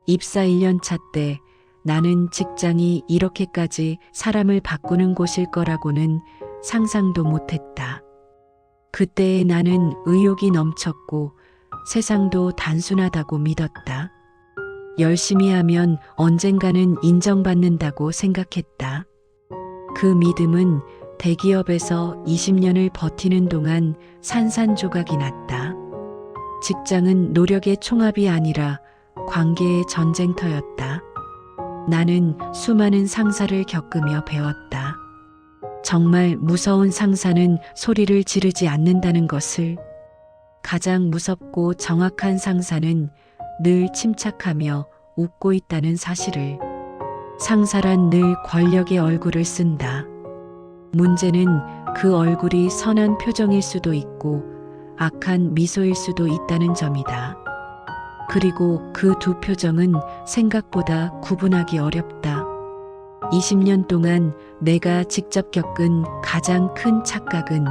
입사 1년 차 때 나는 직장이 이렇게까지 사람을 바꾸는 곳일 거라고는 상상도 못했다. 그때의 나는 의욕이 넘쳤고 세상도 단순하다고 믿었다. 열심히 하면 언젠가는 인정받는다고 생각했다. 그 믿음은 대기업에서 20년을 버티는 동안 산산조각이 났다. 직장은 노력의 총합이 아니라 관계의 전쟁터였다. 나는 수많은 상사를 겪으며 배웠다. 정말 무서운 상사는 소리를 지르지 않는다는 것을, 가장 무섭고 정확한 상사는 늘 침착하며 웃고 있다는 사실을, 상사란 늘 권력의 얼굴을 쓴다. 문제는 그 얼굴이 선한 표정일 수도 있고 악한 미소일 수도 있다는 점이다. 그리고 그 두 표정은 생각보다 구분하기 어렵다. 20년 동안 내가 직접 겪은 가장 큰 착각은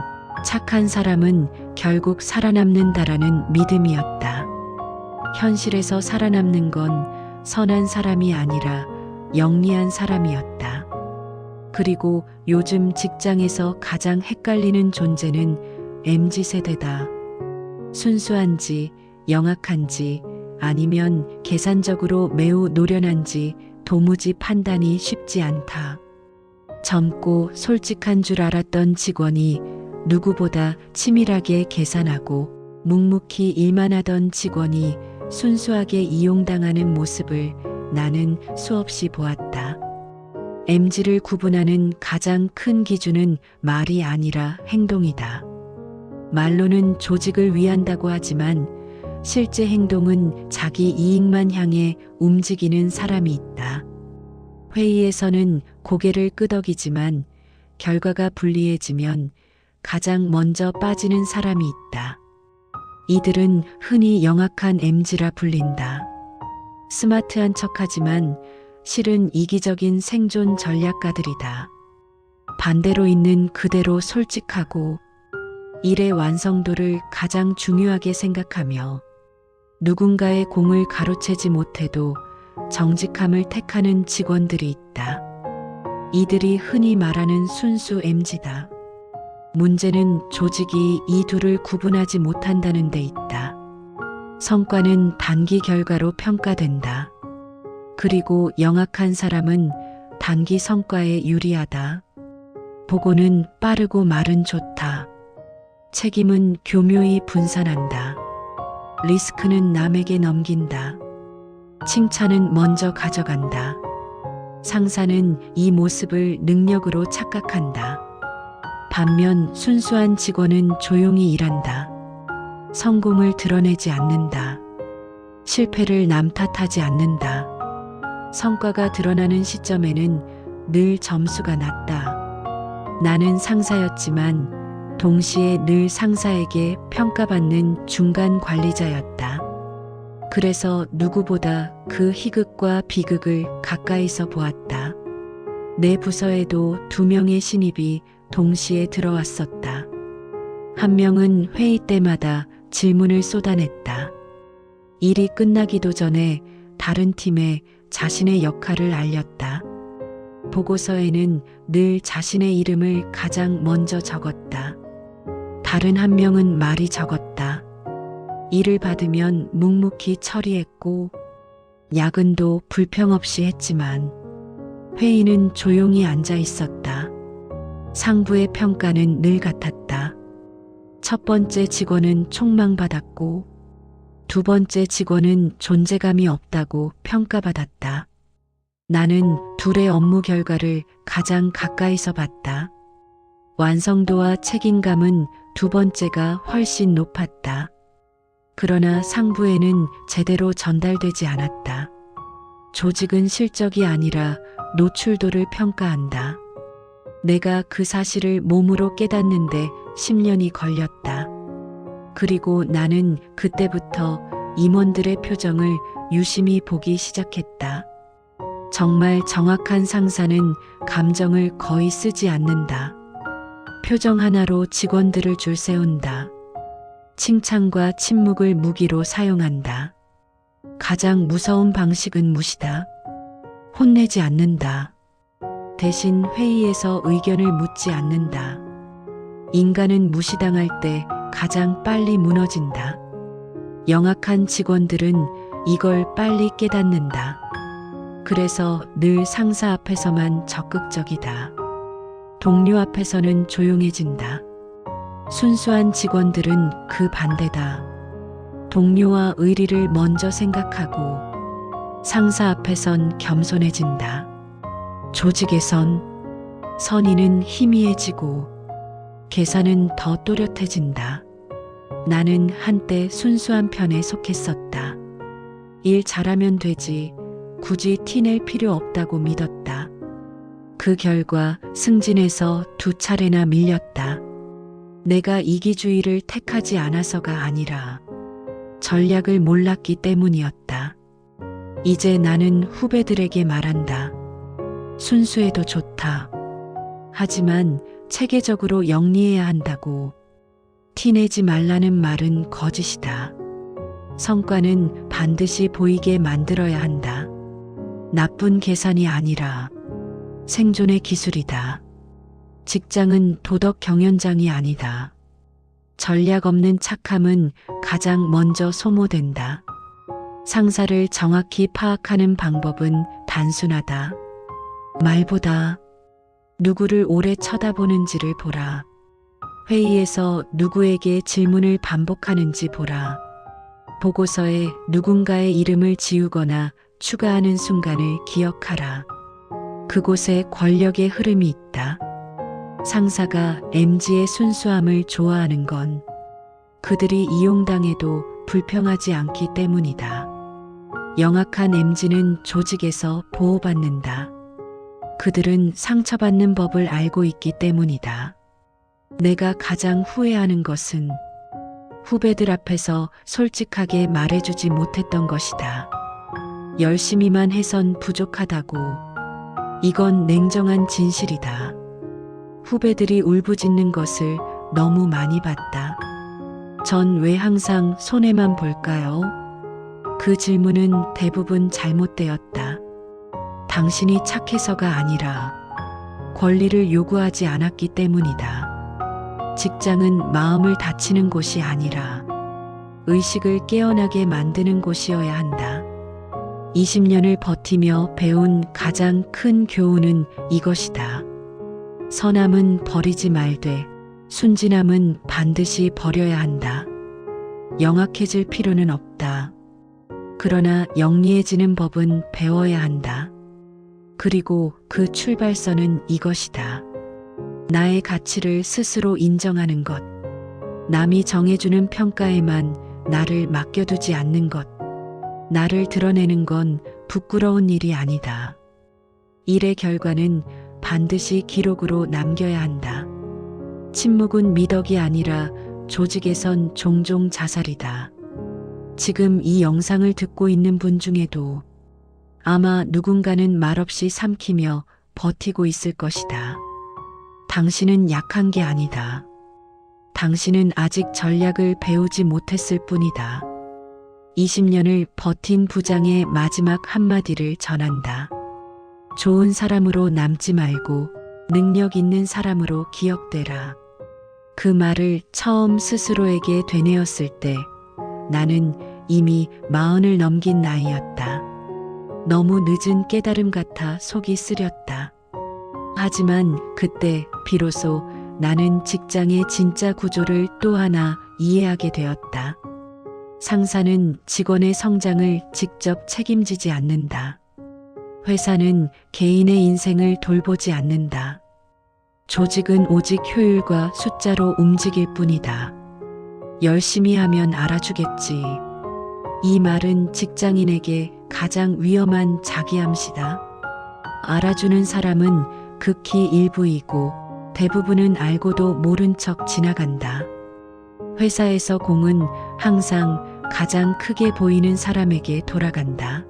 착한 사람은 결국 살아남는다라는 믿음이었다. 현실에서 살아남는 건 선한 사람이 아니라 영리한 사람이었다. 그리고 요즘 직장에서 가장 헷갈리는 존재는 MZ세대다. 순수한지, 영악한지, 아니면 계산적으로 매우 노련한지 도무지 판단이 쉽지 않다. 젊고 솔직한 줄 알았던 직원이 누구보다 치밀하게 계산하고 묵묵히 일만 하던 직원이 순수하게 이용당하는 모습을 나는 수없이 보았다. MZ를 구분하는 가장 큰 기준은 말이 아니라 행동이다. 말로는 조직을 위한다고 하지만 실제 행동은 자기 이익만 향해 움직이는 사람이 있다. 회의에서는 고개를 끄덕이지만 결과가 불리해지면 가장 먼저 빠지는 사람이 있다. 이들은 흔히 영악한 MZ라 불린다. 스마트한 척하지만 실은 이기적인 생존 전략가들이다. 반대로 있는 그대로 솔직하고 일의 완성도를 가장 중요하게 생각하며 누군가의 공을 가로채지 못해도 정직함을 택하는 직원들이 있다. 이들이 흔히 말하는 순수 MZ다. 문제는 조직이 이 둘을 구분하지 못한다는 데 있다. 성과는 단기 결과로 평가된다. 그리고 영악한 사람은 단기 성과에 유리하다. 보고는 빠르고 말은 좋다. 책임은 교묘히 분산한다. 리스크는 남에게 넘긴다. 칭찬은 먼저 가져간다. 상사는 이 모습을 능력으로 착각한다. 반면 순수한 직원은 조용히 일한다. 성공을 드러내지 않는다. 실패를 남 탓하지 않는다. 성과가 드러나는 시점에는 늘 점수가 낮다. 나는 상사였지만 동시에 늘 상사에게 평가받는 중간 관리자였다. 그래서 누구보다 그 희극과 비극을 가까이서 보았다. 내 부서에도 2명의 신입이 동시에 들어왔었다. 한 명은 회의 때마다 질문을 쏟아냈다. 일이 끝나기도 전에 다른 팀에 자신의 역할을 알렸다. 보고서에는 늘 자신의 이름을 가장 먼저 적었다. 다른 한 명은 말이 적었다. 일을 받으면 묵묵히 처리했고 야근도 불평 없이 했지만 회의는 조용히 앉아 있었다. 상부의 평가는 늘 같았다. 첫 번째 직원은 촉망받았고 두 번째 직원은 존재감이 없다고 평가받았다. 나는 둘의 업무 결과를 가장 가까이서 봤다. 완성도와 책임감은 두 번째가 훨씬 높았다. 그러나 상부에는 제대로 전달되지 않았다. 조직은 실적이 아니라 노출도를 평가한다. 내가 그 사실을 몸으로 깨닫는데 10년이 걸렸다. 그리고 나는 그때부터 임원들의 표정을 유심히 보기 시작했다. 정말 정확한 상사는 감정을 거의 쓰지 않는다. 표정 하나로 직원들을 줄 세운다. 칭찬과 침묵을 무기로 사용한다. 가장 무서운 방식은 무시다. 혼내지 않는다. 대신 회의에서 의견을 묻지 않는다. 인간은 무시당할 때 가장 빨리 무너진다. 영악한 직원들은 이걸 빨리 깨닫는다. 그래서 늘 상사 앞에서만 적극적이다. 동료 앞에서는 조용해진다. 순수한 직원들은 그 반대다. 동료와 의리를 먼저 생각하고 상사 앞에선 겸손해진다. 조직에선 선의는 희미해지고 계산은 더 또렷해진다. 나는 한때 순수한 편에 속했었다. 일 잘하면 되지 굳이 티낼 필요 없다고 믿었다. 그 결과 승진에서 2차례나 밀렸다. 내가 이기주의를 택하지 않아서가 아니라 전략을 몰랐기 때문이었다. 이제 나는 후배들에게 말한다. 순수해도 좋다. 하지만 체계적으로 영리해야 한다고. 티내지 말라는 말은 거짓이다. 성과는 반드시 보이게 만들어야 한다. 나쁜 계산이 아니라 생존의 기술이다. 직장은 도덕 경연장이 아니다. 전략 없는 착함은 가장 먼저 소모된다. 상사를 정확히 파악하는 방법은 단순하다. 말보다 누구를 오래 쳐다보는지를 보라. 회의에서 누구에게 질문을 반복하는지 보라. 보고서에 누군가의 이름을 지우거나 추가하는 순간을 기억하라. 그곳에 권력의 흐름이 있다. 상사가 MZ의 순수함을 좋아하는 건 그들이 이용당해도 불평하지 않기 때문이다. 영악한 MZ는 조직에서 보호받는다. 그들은 상처받는 법을 알고 있기 때문이다. 내가 가장 후회하는 것은 후배들 앞에서 솔직하게 말해주지 못했던 것이다. 열심히만 해선 부족하다고. 이건 냉정한 진실이다. 후배들이 울부짖는 것을 너무 많이 봤다. 전 왜 항상 손해만 볼까요? 그 질문은 대부분 잘못되었다. 당신이 착해서가 아니라 권리를 요구하지 않았기 때문이다. 직장은 마음을 다치는 곳이 아니라 의식을 깨어나게 만드는 곳이어야 한다. 20년을 버티며 배운 가장 큰 교훈은 이것이다. 선함은 버리지 말되 순진함은 반드시 버려야 한다. 영악해질 필요는 없다. 그러나 영리해지는 법은 배워야 한다. 그리고 그 출발선은 이것이다. 나의 가치를 스스로 인정하는 것. 남이 정해주는 평가에만 나를 맡겨두지 않는 것. 나를 드러내는 건 부끄러운 일이 아니다. 일의 결과는 반드시 기록으로 남겨야 한다. 침묵은 미덕이 아니라 조직에선 종종 자살이다. 지금 이 영상을 듣고 있는 분 중에도 아마 누군가는 말없이 삼키며 버티고 있을 것이다. 당신은 약한 게 아니다. 당신은 아직 전략을 배우지 못했을 뿐이다. 20년을 버틴 부장의 마지막 한마디를 전한다. 좋은 사람으로 남지 말고 능력 있는 사람으로 기억되라. 그 말을 처음 스스로에게 되뇌었을 때 나는 이미 40을 넘긴 나이였다. 너무 늦은 깨달음 같아 속이 쓰렸다. 하지만 그때 비로소 나는 직장의 진짜 구조를 또 하나 이해하게 되었다. 상사는 직원의 성장을 직접 책임지지 않는다. 회사는 개인의 인생을 돌보지 않는다. 조직은 오직 효율과 숫자로 움직일 뿐이다. 열심히 하면 알아주겠지. 이 말은 직장인에게 가장 위험한 자기암시다. 알아주는 사람은 극히 일부이고 대부분은 알고도 모른 척 지나간다. 회사에서 공은 항상 가장 크게 보이는 사람에게 돌아간다.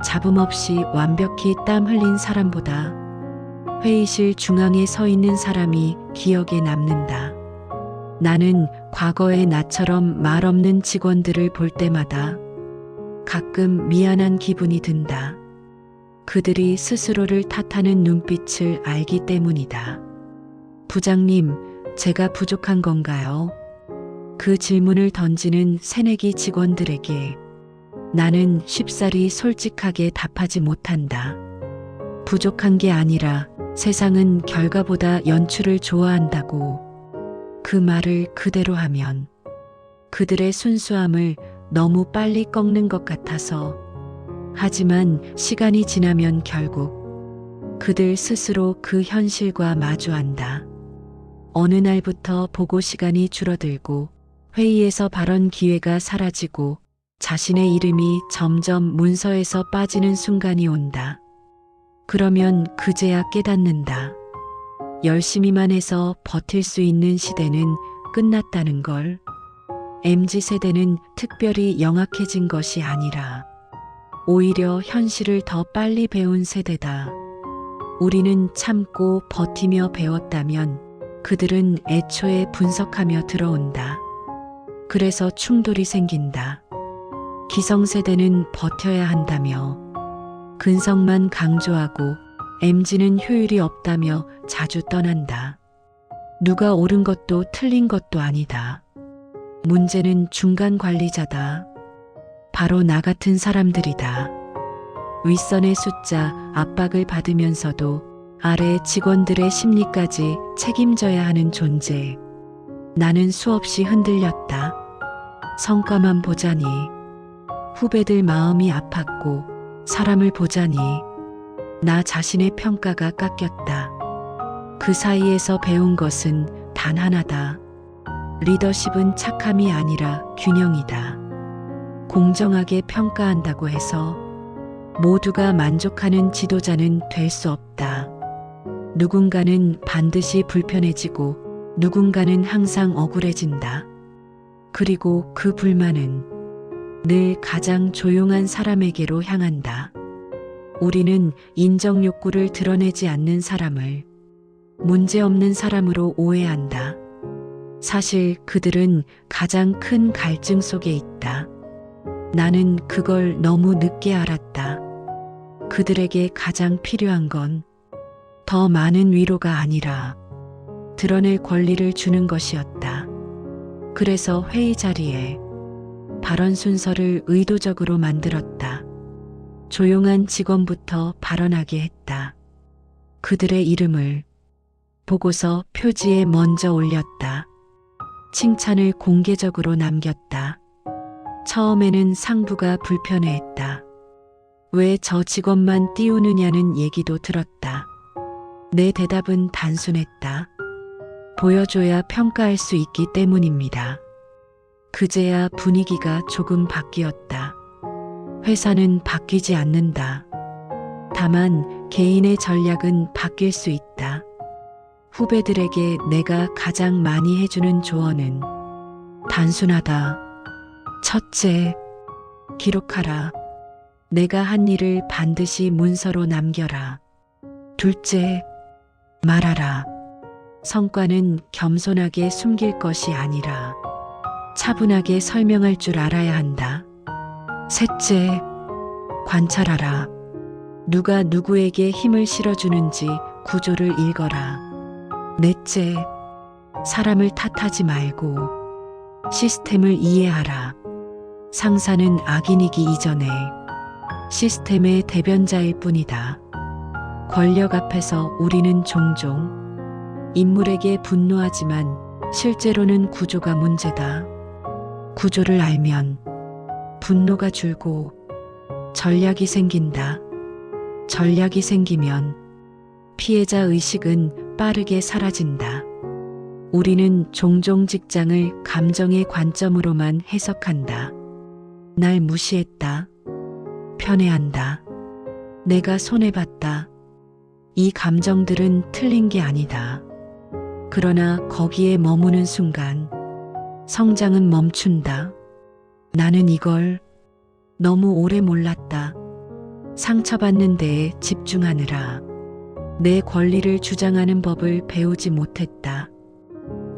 잡음 없이 완벽히 땀 흘린 사람보다 회의실 중앙에 서 있는 사람이 기억에 남는다. 나는 과거의 나처럼 말 없는 직원들을 볼 때마다 가끔 미안한 기분이 든다. 그들이 스스로를 탓하는 눈빛을 알기 때문이다. 부장님, 제가 부족한 건가요? 그 질문을 던지는 새내기 직원들에게 나는 쉽사리 솔직하게 답하지 못한다. 부족한 게 아니라 세상은 결과보다 연출을 좋아한다고. 그 말을 그대로 하면 그들의 순수함을 너무 빨리 꺾는 것 같아서. 하지만 시간이 지나면 결국 그들 스스로 그 현실과 마주한다. 어느 날부터 보고 시간이 줄어들고 회의에서 발언 기회가 사라지고 자신의 이름이 점점 문서에서 빠지는 순간이 온다. 그러면 그제야 깨닫는다. 열심히만 해서 버틸 수 있는 시대는 끝났다는 걸. MZ세대는 특별히 영악해진 것이 아니라 오히려 현실을 더 빨리 배운 세대다. 우리는 참고 버티며 배웠다면 그들은 애초에 분석하며 들어온다. 그래서 충돌이 생긴다. 기성세대는 버텨야 한다며 근성만 강조하고 MZ는 효율이 없다며 자주 떠난다. 누가 옳은 것도 틀린 것도 아니다. 문제는 중간 관리자다. 바로 나 같은 사람들이다. 윗선의 숫자 압박을 받으면서도 아래 직원들의 심리까지 책임져야 하는 존재. 나는 수없이 흔들렸다. 성과만 보자니, 후배들 마음이 아팠고 사람을 보자니 나 자신의 평가가 깎였다. 그 사이에서 배운 것은 단 하나다. 리더십은 착함이 아니라 균형이다. 공정하게 평가한다고 해서 모두가 만족하는 지도자는 될 수 없다. 누군가는 반드시 불편해지고 누군가는 항상 억울해진다. 그리고 그 불만은 늘 가장 조용한 사람에게로 향한다. 우리는 인정 욕구를 드러내지 않는 사람을 문제없는 사람으로 오해한다. 사실 그들은 가장 큰 갈증 속에 있다. 나는 그걸 너무 늦게 알았다. 그들에게 가장 필요한 건 더 많은 위로가 아니라 드러낼 권리를 주는 것이었다. 그래서 회의 자리에 발언 순서를 의도적으로 만들었다. 조용한 직원부터 발언하게 했다. 그들의 이름을 보고서 표지에 먼저 올렸다. 칭찬을 공개적으로 남겼다. 처음에는 상부가 불편해했다. 왜 저 직원만 띄우느냐는 얘기도 들었다. 내 대답은 단순했다. 보여줘야 평가할 수 있기 때문입니다. 그제야 분위기가 조금 바뀌었다. 회사는 바뀌지 않는다. 다만 개인의 전략은 바뀔 수 있다. 후배들에게 내가 가장 많이 해주는 조언은 단순하다. 첫째, 기록하라. 내가 한 일을 반드시 문서로 남겨라. 둘째, 말하라. 성과는 겸손하게 숨길 것이 아니라 차분하게 설명할 줄 알아야 한다. 셋째, 관찰하라. 누가 누구에게 힘을 실어주는지 구조를 읽어라. 넷째, 사람을 탓하지 말고 시스템을 이해하라. 상사는 악인이기 이전에 시스템의 대변자일 뿐이다. 권력 앞에서 우리는 종종 인물에게 분노하지만 실제로는 구조가 문제다. 구조를 알면 분노가 줄고 전략이 생긴다. 전략이 생기면 피해자 의식은 빠르게 사라진다. 우리는 종종 직장을 감정의 관점으로만 해석한다. 날 무시했다. 편애한다. 내가 손해봤다. 이 감정들은 틀린 게 아니다. 그러나 거기에 머무는 순간 성장은 멈춘다. 나는 이걸 너무 오래 몰랐다. 상처받는 데에 집중하느라 내 권리를 주장하는 법을 배우지 못했다.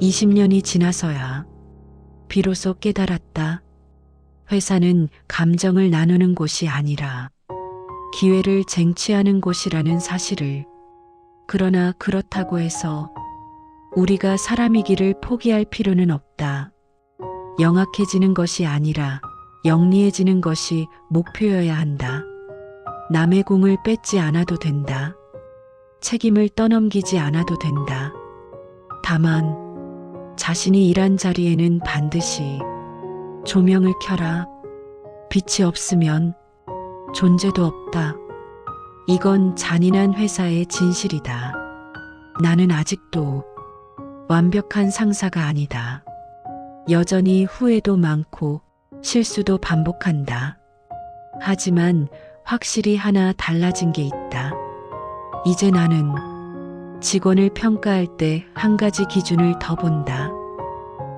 20년이 지나서야 비로소 깨달았다. 회사는 감정을 나누는 곳이 아니라 기회를 쟁취하는 곳이라는 사실을. 그러나 그렇다고 해서 우리가 사람이기를 포기할 필요는 없다. 영악해지는 것이 아니라 영리해지는 것이 목표여야 한다. 남의 공을 뺏지 않아도 된다. 책임을 떠넘기지 않아도 된다. 다만 자신이 일한 자리에는 반드시 조명을 켜라. 빛이 없으면 존재도 없다. 이건 잔인한 회사의 진실이다. 나는 아직도 완벽한 상사가 아니다. 여전히 후회도 많고 실수도 반복한다. 하지만 확실히 하나 달라진 게 있다. 이제 나는 직원을 평가할 때 한 가지 기준을 더 본다.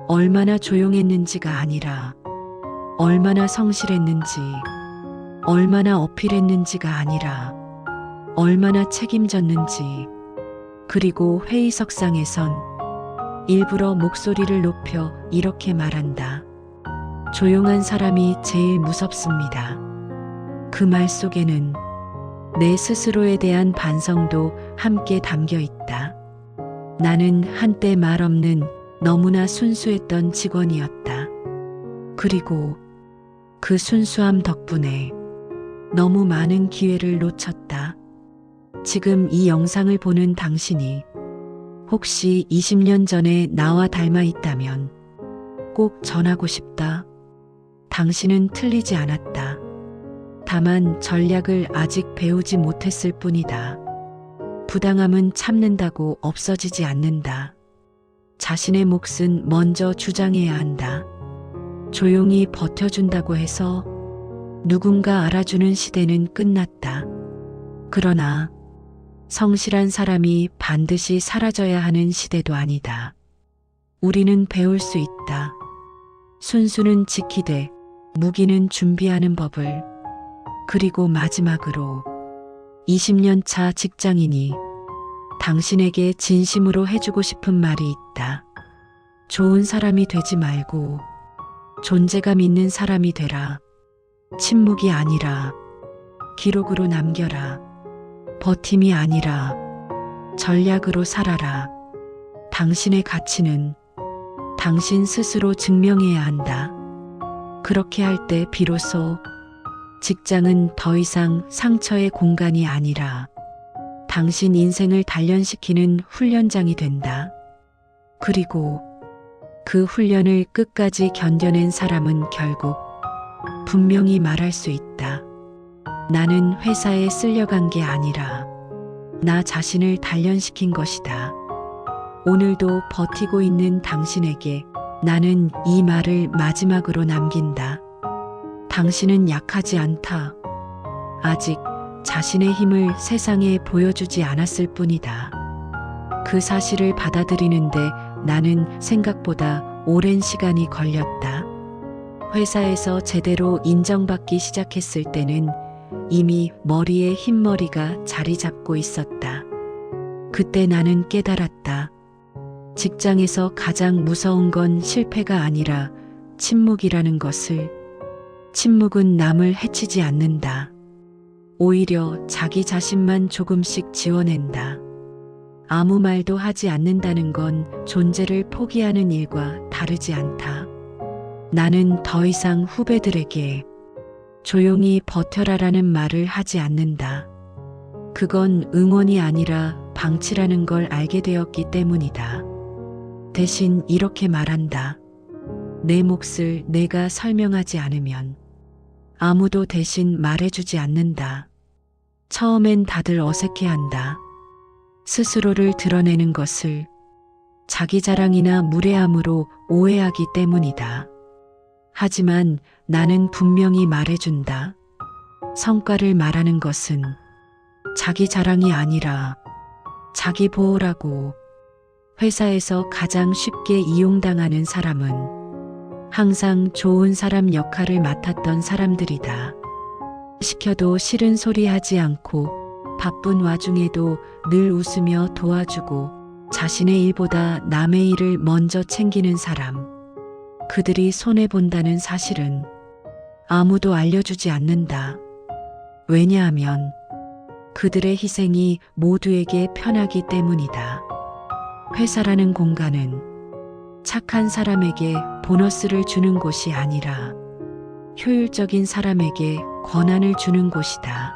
얼마나 조용했는지가 아니라 얼마나 성실했는지, 얼마나 어필했는지가 아니라 얼마나 책임졌는지. 그리고 회의석상에선 일부러 목소리를 높여 이렇게 말한다. 조용한 사람이 제일 무섭습니다. 그 말 속에는 내 스스로에 대한 반성도 함께 담겨 있다. 나는 한때 말 없는 너무나 순수했던 직원이었다. 그리고 그 순수함 덕분에 너무 많은 기회를 놓쳤다. 지금 이 영상을 보는 당신이 혹시 20년 전에 나와 닮아 있다면 꼭 전하고 싶다. 당신은 틀리지 않았다. 다만 전략을 아직 배우지 못했을 뿐이다. 부당함은 참는다고 없어지지 않는다. 자신의 몫은 먼저 주장해야 한다. 조용히 버텨준다고 해서 누군가 알아주는 시대는 끝났다. 그러나 성실한 사람이 반드시 사라져야 하는 시대도 아니다. 우리는 배울 수 있다. 순수는 지키되 무기는 준비하는 법을. 그리고 마지막으로 20년 차 직장인이 당신에게 진심으로 해주고 싶은 말이 있다. 좋은 사람이 되지 말고 존재감 있는 사람이 되라. 침묵이 아니라 기록으로 남겨라. 버팀이 아니라 전략으로 살아라. 당신의 가치는 당신 스스로 증명해야 한다. 그렇게 할 때 비로소 직장은 더 이상 상처의 공간이 아니라 당신 인생을 단련시키는 훈련장이 된다. 그리고 그 훈련을 끝까지 견뎌낸 사람은 결국 분명히 말할 수 있다. 나는 회사에 쓸려간 게 아니라 나 자신을 단련시킨 것이다. 오늘도 버티고 있는 당신에게 나는 이 말을 마지막으로 남긴다. 당신은 약하지 않다. 아직 자신의 힘을 세상에 보여주지 않았을 뿐이다. 그 사실을 받아들이는데 나는 생각보다 오랜 시간이 걸렸다. 회사에서 제대로 인정받기 시작했을 때는 이미 머리에 흰머리가 자리 잡고 있었다. 그때 나는 깨달았다. 직장에서 가장 무서운 건 실패가 아니라 침묵이라는 것을. 침묵은 남을 해치지 않는다. 오히려 자기 자신만 조금씩 지워낸다. 아무 말도 하지 않는다는 건 존재를 포기하는 일과 다르지 않다. 나는 더 이상 후배들에게 조용히 버텨라라는 말을 하지 않는다. 그건 응원이 아니라 방치라는 걸 알게 되었기 때문이다. 대신 이렇게 말한다. 내 몫을 내가 설명하지 않으면 아무도 대신 말해주지 않는다. 처음엔 다들 어색해한다. 스스로를 드러내는 것을 자기 자랑이나 무례함으로 오해하기 때문이다. 하지만 나는 분명히 말해준다. 성과를 말하는 것은 자기 자랑이 아니라 자기 보호라고. 회사에서 가장 쉽게 이용당하는 사람은 항상 좋은 사람 역할을 맡았던 사람들이다. 시켜도 싫은 소리 하지 않고 바쁜 와중에도 늘 웃으며 도와주고 자신의 일보다 남의 일을 먼저 챙기는 사람. 그들이 손해본다는 사실은 아무도 알려주지 않는다. 왜냐하면 그들의 희생이 모두에게 편하기 때문이다. 회사라는 공간은 착한 사람에게 보너스를 주는 곳이 아니라 효율적인 사람에게 권한을 주는 곳이다.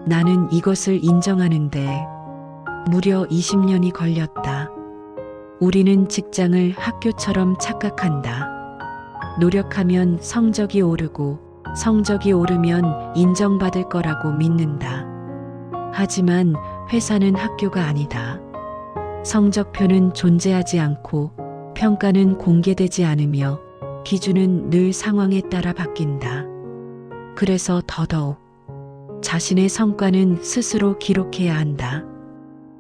나는 이것을 인정하는데 무려 20년이 걸렸다. 우리는 직장을 학교처럼 착각한다. 노력하면 성적이 오르고 성적이 오르면 인정받을 거라고 믿는다. 하지만 회사는 학교가 아니다. 성적표는 존재하지 않고 평가는 공개되지 않으며 기준은 늘 상황에 따라 바뀐다. 그래서 더더욱 자신의 성과는 스스로 기록해야 한다.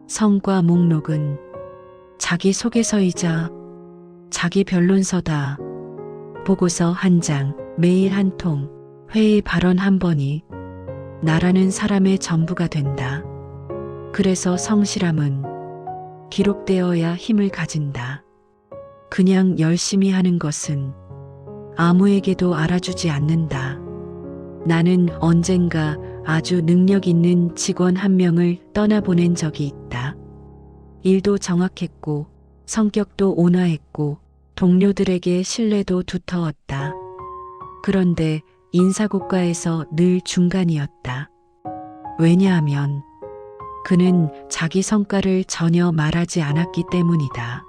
성과 목록은 자기 소개서이자 자기 변론서다. 보고서 한 장, 메일 한 통, 회의 발언 한 번이 나라는 사람의 전부가 된다. 그래서 성실함은 기록되어야 힘을 가진다. 그냥 열심히 하는 것은 아무에게도 알아주지 않는다. 나는 언젠가 아주 능력 있는 직원 한 명을 떠나보낸 적이 있다. 일도 정확했고 성격도 온화했고 동료들에게 신뢰도 두터웠다. 그런데 인사고과에서 늘 중간이었다. 왜냐하면 그는 자기 성과를 전혀 말하지 않았기 때문이다.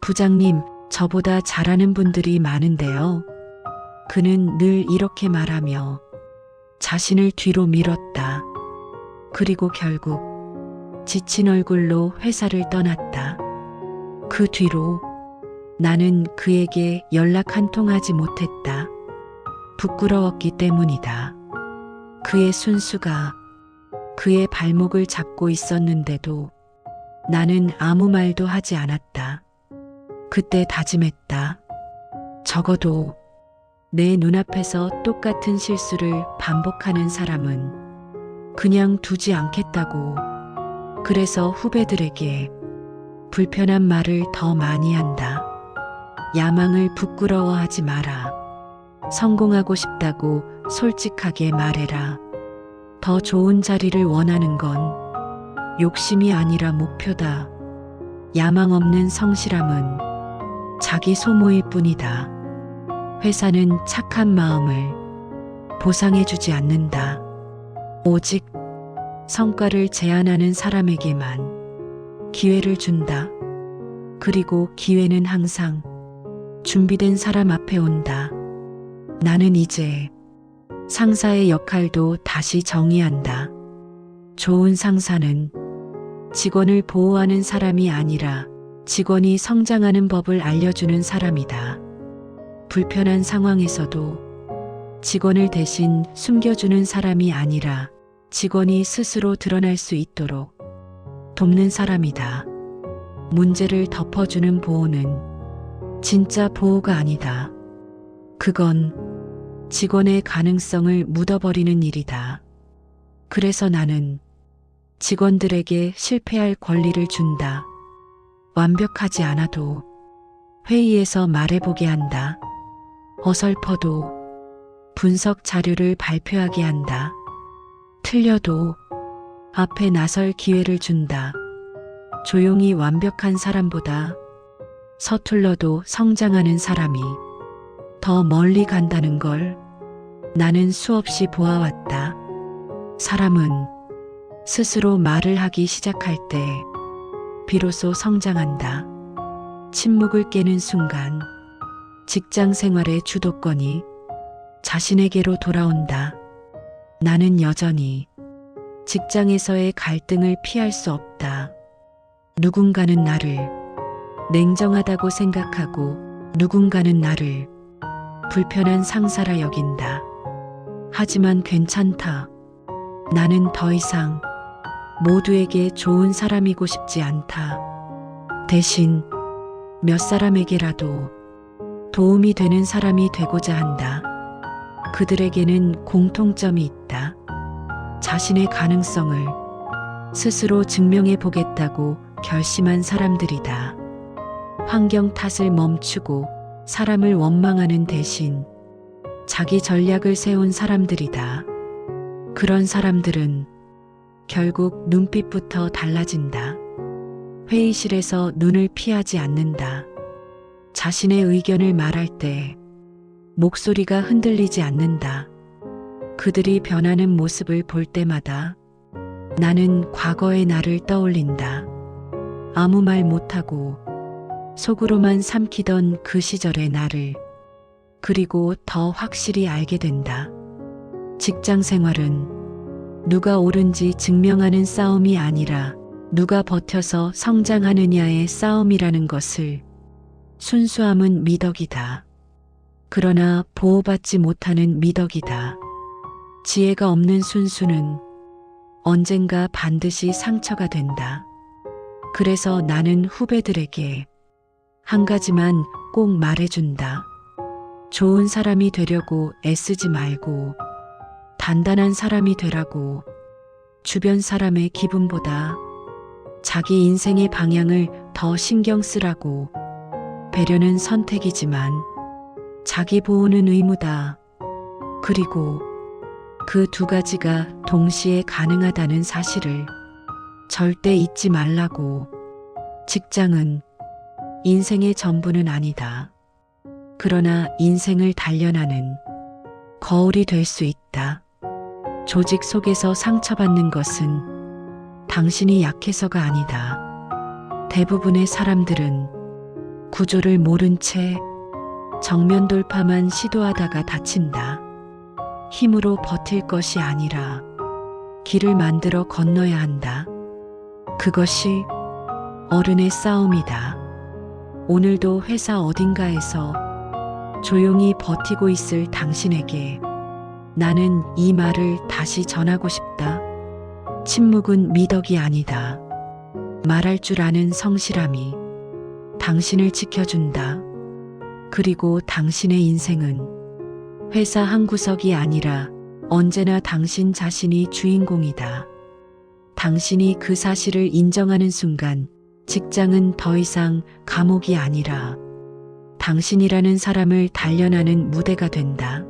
부장님, 저보다 잘하는 분들이 많은데요. 그는 늘 이렇게 말하며 자신을 뒤로 밀었다. 그리고 결국 지친 얼굴로 회사를 떠났다. 그 뒤로 나는 그에게 연락 한 통 하지 못했다. 부끄러웠기 때문이다. 그의 순수가 그의 발목을 잡고 있었는데도 나는 아무 말도 하지 않았다. 그때 다짐했다. 적어도 내 눈앞에서 똑같은 실수를 반복하는 사람은 그냥 두지 않겠다고. 그래서 후배들에게 불편한 말을 더 많이 한다. 야망을 부끄러워하지 마라. 성공하고 싶다고 솔직하게 말해라. 더 좋은 자리를 원하는 건 욕심이 아니라 목표다. 야망 없는 성실함은 자기 소모일 뿐이다. 회사는 착한 마음을 보상해주지 않는다. 오직 성과를 제안하는 사람에게만 기회를 준다. 그리고 기회는 항상 준비된 사람 앞에 온다. 나는 이제 상사의 역할도 다시 정의한다. 좋은 상사는 직원을 보호하는 사람이 아니라 직원이 성장하는 법을 알려주는 사람이다. 불편한 상황에서도 직원을 대신 숨겨주는 사람이 아니라 직원이 스스로 드러날 수 있도록 돕는 사람이다. 문제를 덮어주는 보호는 진짜 보호가 아니다. 그건 직원의 가능성을 묻어버리는 일이다. 그래서 나는 직원들에게 실패할 권리를 준다. 완벽하지 않아도 회의에서 말해보게 한다. 어설퍼도 분석 자료를 발표하게 한다. 틀려도 앞에 나설 기회를 준다. 조용히 완벽한 사람보다 서툴러도 성장하는 사람이 더 멀리 간다는 걸 나는 수없이 보아왔다. 사람은 스스로 말을 하기 시작할 때 비로소 성장한다. 침묵을 깨는 순간 직장 생활의 주도권이 자신에게로 돌아온다. 나는 여전히 직장에서의 갈등을 피할 수 없다. 누군가는 나를 냉정하다고 생각하고 누군가는 나를 불편한 상사라 여긴다. 하지만 괜찮다. 나는 더 이상 모두에게 좋은 사람이고 싶지 않다. 대신 몇 사람에게라도 도움이 되는 사람이 되고자 한다. 그들에게는 공통점이 있다. 자신의 가능성을 스스로 증명해 보겠다고 결심한 사람들이다. 환경 탓을 멈추고 사람을 원망하는 대신 자기 전략을 세운 사람들이다. 그런 사람들은 결국 눈빛부터 달라진다. 회의실에서 눈을 피하지 않는다. 자신의 의견을 말할 때 목소리가 흔들리지 않는다. 그들이 변하는 모습을 볼 때마다 나는 과거의 나를 떠올린다. 아무 말 못하고 속으로만 삼키던 그 시절의 나를 그리고 더 확실히 알게 된다. 직장 생활은 누가 옳은지 증명하는 싸움이 아니라 누가 버텨서 성장하느냐의 싸움이라는 것을 순수함은 미덕이다. 그러나 보호받지 못하는 미덕이다. 지혜가 없는 순수는 언젠가 반드시 상처가 된다. 그래서 나는 후배들에게 한 가지만 꼭 말해준다. 좋은 사람이 되려고 애쓰지 말고 단단한 사람이 되라고. 주변 사람의 기분보다 자기 인생의 방향을 더 신경 쓰라고. 배려는 선택이지만 자기 보호는 의무다. 그리고 그 두 가지가 동시에 가능하다는 사실을 절대 잊지 말라고. 직장은 인생의 전부는 아니다. 그러나 인생을 단련하는 거울이 될 수 있다. 조직 속에서 상처받는 것은 당신이 약해서가 아니다. 대부분의 사람들은 구조를 모른 채 정면 돌파만 시도하다가 다친다. 힘으로 버틸 것이 아니라 길을 만들어 건너야 한다. 그것이 어른의 싸움이다. 오늘도 회사 어딘가에서 조용히 버티고 있을 당신에게 나는 이 말을 다시 전하고 싶다. 침묵은 미덕이 아니다. 말할 줄 아는 성실함이 당신을 지켜준다. 그리고 당신의 인생은 회사 한 구석이 아니라 언제나 당신 자신이 주인공이다. 당신이 그 사실을 인정하는 순간 직장은 더 이상 감옥이 아니라 당신이라는 사람을 단련하는 무대가 된다.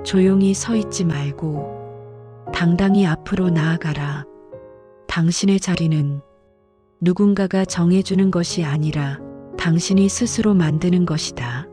조용히 서 있지 말고 당당히 앞으로 나아가라. 당신의 자리는 누군가가 정해주는 것이 아니라 당신이 스스로 만드는 것이다.